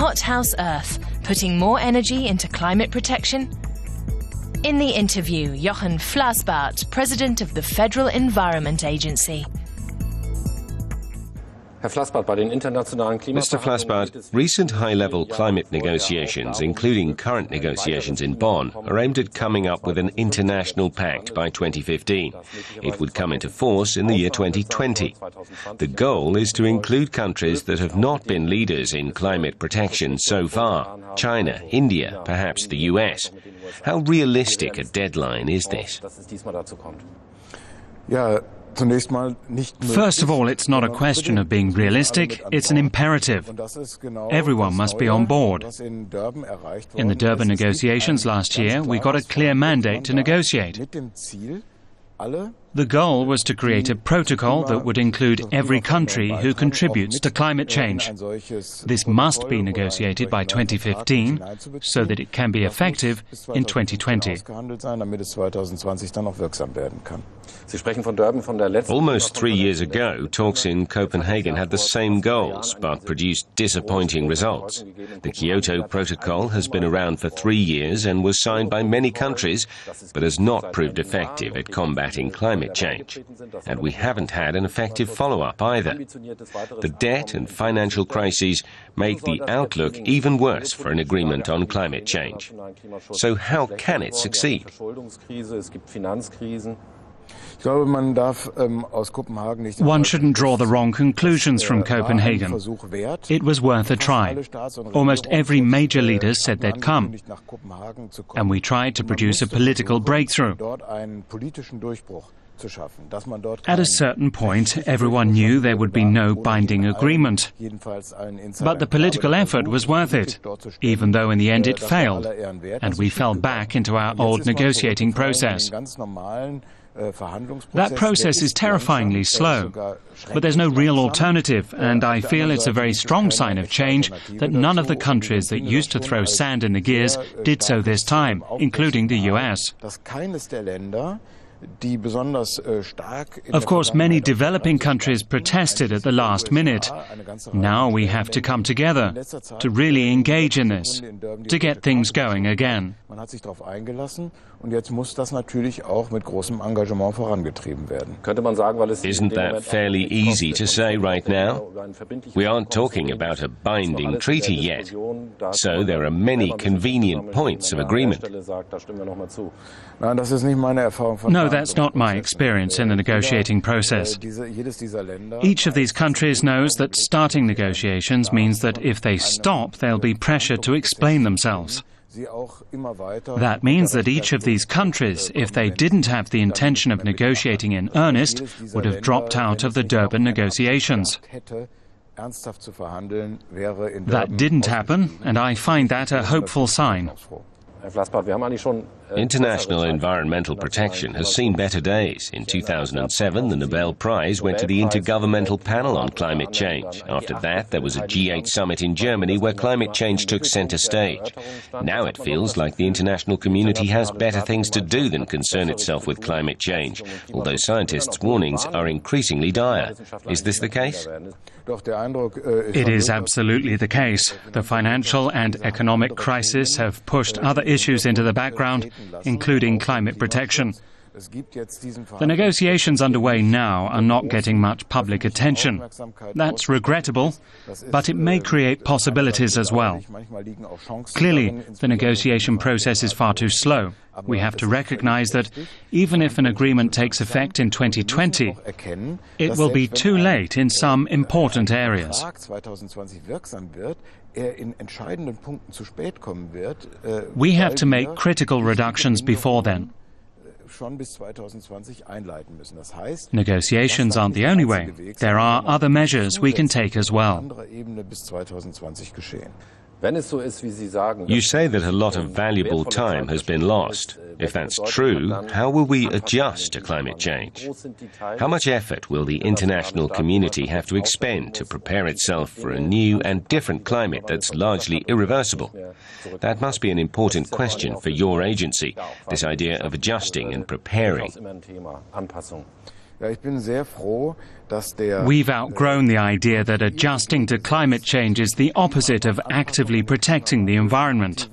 Hothouse Earth, putting more energy into climate protection? In the interview, Jochen Flasbarth, President of the Federal Environment Agency. Mr. Flasbarth, recent high-level climate negotiations, including current negotiations in Bonn, are aimed at coming up with an international pact by 2015. It would come into force in the year 2020. The goal is to include countries that have not been leaders in climate protection so far: China, India, perhaps the US. How realistic a deadline is this? First of all, it's not a question of being realistic, it's an imperative. Everyone must be on board. In the Durban negotiations last year, we got a clear mandate to negotiate. The goal was to create a protocol that would include every country who contributes to climate change. This must be negotiated by 2015 so that it can be effective in 2020. Almost 3 years ago, talks in Copenhagen had the same goals, but produced disappointing results. The Kyoto Protocol has been around for 3 years and was signed by many countries, but has not proved effective at combating climate change. And we haven't had an effective follow-up either. The debt and financial crises make the outlook even worse for an agreement on climate change. So how can it succeed? One shouldn't draw the wrong conclusions from Copenhagen. It was worth a try. Almost every major leader said they'd come. And we tried to produce a political breakthrough. At a certain point, everyone knew there would be no binding agreement. But the political effort was worth it, even though in the end it failed, and we fell back into our old negotiating process. That process is terrifyingly slow, but there's no real alternative, and I feel it's a very strong sign of change that none of the countries that used to throw sand in the gears did so this time, including the US. Of course, many developing countries protested at the last minute. Now we have to come together to really engage in this, to get things going again. Isn't that fairly easy to say right now? We aren't talking about a binding treaty yet, so there are many convenient points of agreement. No, that's not my experience in the negotiating process. Each of these countries knows that starting negotiations means that if they stop, there'll be pressure to explain themselves. That means that each of these countries, if they didn't have the intention of negotiating in earnest, would have dropped out of the Durban negotiations. That didn't happen, and I find that a hopeful sign. International environmental protection has seen better days. In 2007, the Nobel Prize went to the Intergovernmental Panel on Climate Change. After that, there was a G8 summit in Germany where climate change took center stage. Now it feels like the international community has better things to do than concern itself with climate change, although scientists' warnings are increasingly dire. Is this the case? It is absolutely the case. The financial and economic crisis have pushed other issues into the background, including climate protection. The negotiations underway now are not getting much public attention. That's regrettable, but it may create possibilities as well. Clearly, the negotiation process is far too slow. We have to recognize that even if an agreement takes effect in 2020, it will be too late in some important areas. We have to make critical reductions before then. Negotiations aren't the only way. There are other measures we can take as well. You say that a lot of valuable time has been lost. If that's true, how will we adjust to climate change? How much effort will the international community have to expend to prepare itself for a new and different climate that's largely irreversible? That must be an important question for your agency, this idea of adjusting and preparing. We've outgrown the idea that adjusting to climate change is the opposite of actively protecting the environment.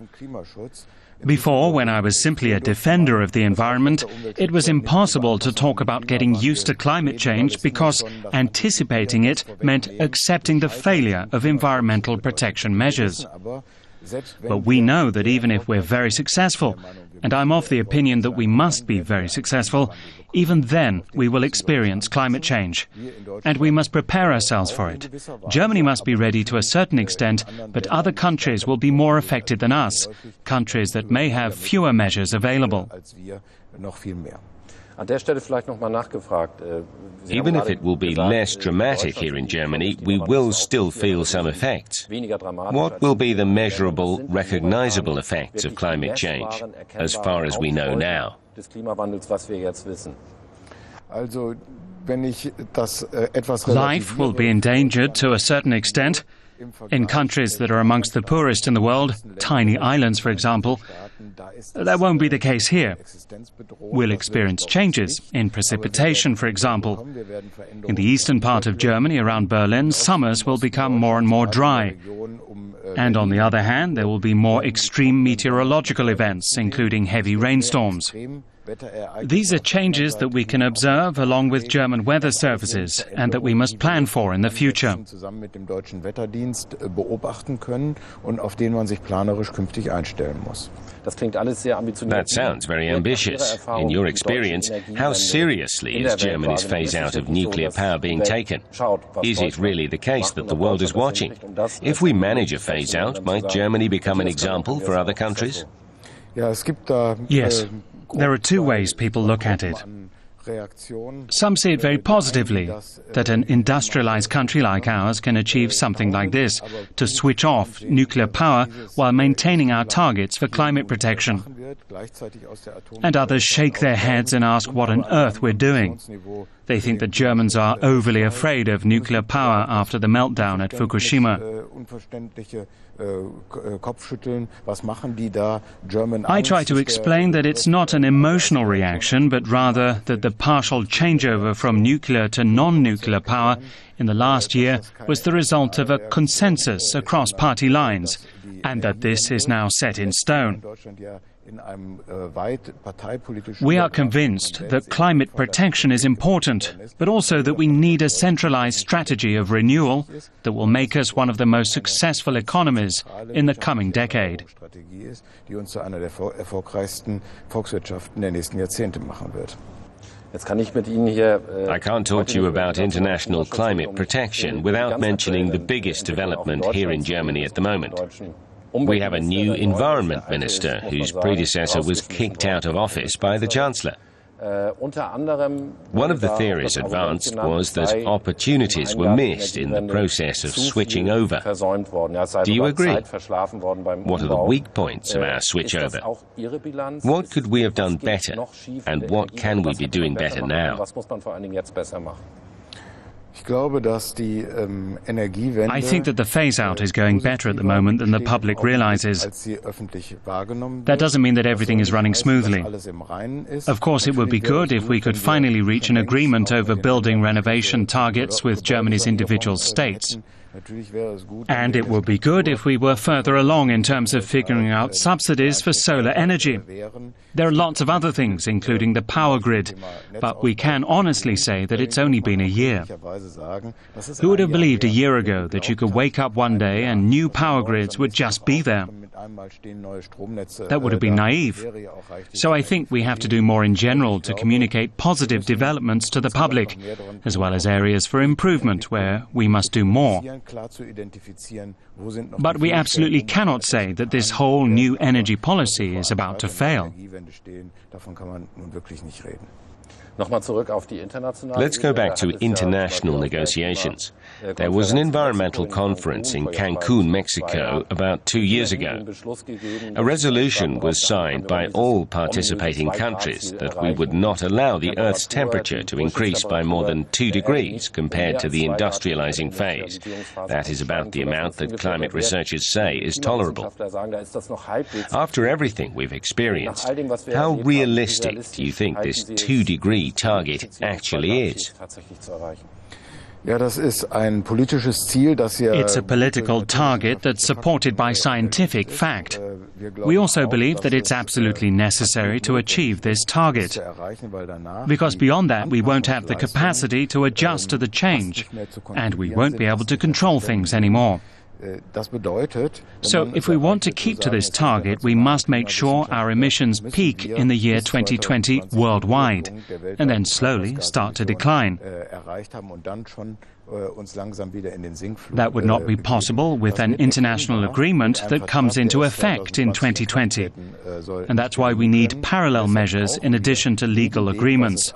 Before, when I was simply a defender of the environment, it was impossible to talk about getting used to climate change because anticipating it meant accepting the failure of environmental protection measures. But we know that even if we're very successful, and I'm of the opinion that we must be very successful, even then we will experience climate change. And we must prepare ourselves for it. Germany must be ready to a certain extent, but other countries will be more affected than us, countries that may have fewer measures available. Even if it will be less dramatic here in Germany, we will still feel some effects. What will be the measurable, recognizable effects of climate change, as far as we know now? Life will be endangered to a certain extent. In countries that are amongst the poorest in the world, tiny islands for example, that won't be the case here. We'll experience changes in precipitation, for example. In the eastern part of Germany, around Berlin, summers will become more and more dry. And on the other hand, there will be more extreme meteorological events, including heavy rainstorms. These are changes that we can observe along with German weather services and that we must plan for in the future. That sounds very ambitious. In your experience, how seriously is Germany's phase-out of nuclear power being taken? Is it really the case that the world is watching? If we manage a phase-out, might Germany become an example for other countries? Yes. There are two ways people look at it. Some see it very positively, that an industrialized country like ours can achieve something like this, to switch off nuclear power while maintaining our targets for climate protection. And others shake their heads and ask what on earth we're doing. They think that Germans are overly afraid of nuclear power after the meltdown at Fukushima. I try to explain that it's not an emotional reaction, but rather that the partial changeover from nuclear to non-nuclear power in the last year was the result of a consensus across party lines, and that this is now set in stone. We are convinced that climate protection is important, but also that we need a centralized strategy of renewal that will make us one of the most successful economies in the coming decade. I can't talk to you about international climate protection without mentioning the biggest development here in Germany at the moment. We have a new environment minister whose predecessor was kicked out of office by the Chancellor. One of the theories advanced was that opportunities were missed in the process of switching over. Do you agree? What are the weak points of our switchover? What could we have done better, and what can we be doing better now? I think that the phase-out is going better at the moment than the public realizes. That doesn't mean that everything is running smoothly. Of course, it would be good if we could finally reach an agreement over building renovation targets with Germany's individual states. And it would be good if we were further along in terms of figuring out subsidies for solar energy. There are lots of other things, including the power grid, but we can honestly say that it's only been a year. Who would have believed a year ago that you could wake up one day and new power grids would just be there? That would have been naive. So I think we have to do more in general to communicate positive developments to the public, as well as areas for improvement where we must do more. But we absolutely cannot say that this whole new energy policy is about to fail. Let's go back to international negotiations. There was an environmental conference in Cancun, Mexico, about 2 years ago. A resolution was signed by all participating countries that we would not allow the Earth's temperature to increase by more than 2 degrees compared to the industrializing phase. That is about the amount that climate researchers say is tolerable. After everything we've experienced, how realistic do you think this 2 2-degree target actually is. It's a political target that's supported by scientific fact. We also believe that it's absolutely necessary to achieve this target, because beyond that we won't have the capacity to adjust to the change, and we won't be able to control things anymore. So if we want to keep to this target, we must make sure our emissions peak in the year 2020 worldwide, and then slowly start to decline. That would not be possible with an international agreement that comes into effect in 2020. And that's why we need parallel measures in addition to legal agreements.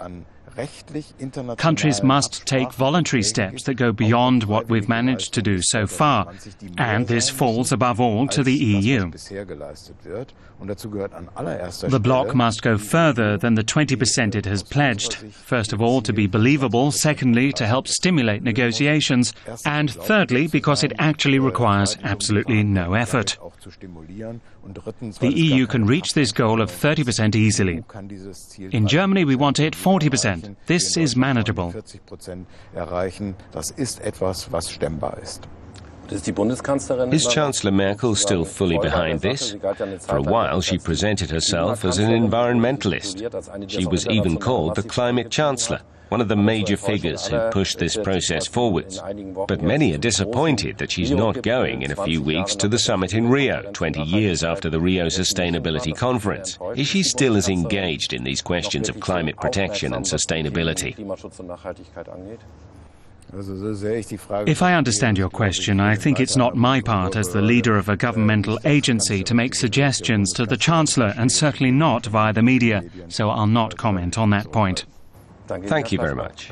Countries must take voluntary steps that go beyond what we've managed to do so far, and this falls above all to the EU. The bloc must go further than the 20% it has pledged, first of all to be believable, secondly to help stimulate negotiations, and thirdly because it actually requires absolutely no effort. The EU can reach this goal of 30% easily. In Germany we want to hit 40%. This is manageable. Is Chancellor Merkel still fully behind this? For a while she presented herself as an environmentalist. She was even called the climate chancellor, one of the major figures who pushed this process forwards. But many are disappointed that she's not going in a few weeks to the summit in Rio, 20 years after the Rio Sustainability Conference. Is she still as engaged in these questions of climate protection and sustainability? If I understand your question, I think it's not my part as the leader of a governmental agency to make suggestions to the Chancellor, and certainly not via the media, so I'll not comment on that point. Thank you very much.